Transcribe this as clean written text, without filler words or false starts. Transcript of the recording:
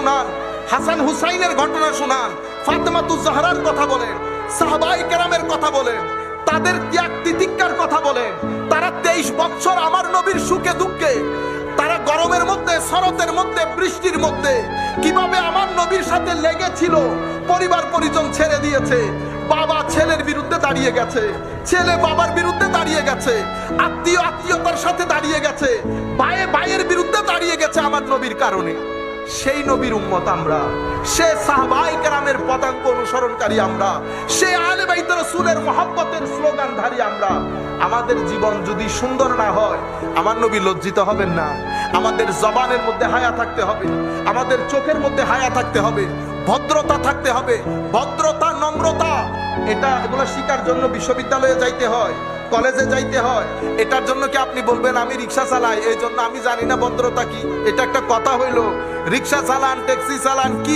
শুনান, হাসান হুসাইনের ঘটনা শুনান, ফাতেমাতুজ জাহরার কথা বলেন, সাহাবায়ে কেরামের কথা বলেন, তাদের ত্যাগ তিতিক্ষার কথা বলেন। তারা 23 বছর আমার নবীর সুখে দুঃখে, তারা গরমের মধ্যে, শরতের মধ্যে, বৃষ্টির মধ্যে কিভাবে আমার নবীর সাথে লেগেছিল। পরিবার পরিজন ছেড়ে দিয়েছে, বাবা ছেলের বিরুদ্ধে দাঁড়িয়ে গেছে, ছেলে বাবার বিরুদ্ধে দাঁড়িয়ে গেছে, আত্মীয় আত্মীয়তার সাথে দাঁড়িয়ে গেছে, ভাইয়ে ভাইয়ের বিরুদ্ধে দাঁড়িয়ে গেছে আমার নবীর কারণে। সেই নবীর উম্মত আমরা, সে সাহাবায়ে কেরামের পদাঙ্ক অনুসরণকারী আমরা, সে আহলে বাইত রাসূলের মহব্বতের স্লোগানধারী আমরা। আমাদের জীবন যদি সুন্দর না হয়, আমার নবী লজ্জিত হবেন না। আমাদের জবানের মধ্যে হায়া থাকতে হবে, আমাদের চোখের মধ্যে হায়া থাকতে হবে, ভদ্রতা থাকতে হবে। ভদ্রতা, নম্রতা, এগুলো শিখার জন্য বিশ্ববিদ্যালয়ে যাইতে হয়, কলেজে যাইতে হয়। এটার জন্য কি আপনি বলবেন আমি রিক্সা চালাই এই জন্য আমি জানি না ভদ্রতা কি? এটা একটা কথা হইলো? রিক্সা চালান, ট্যাক্সি চালান, কি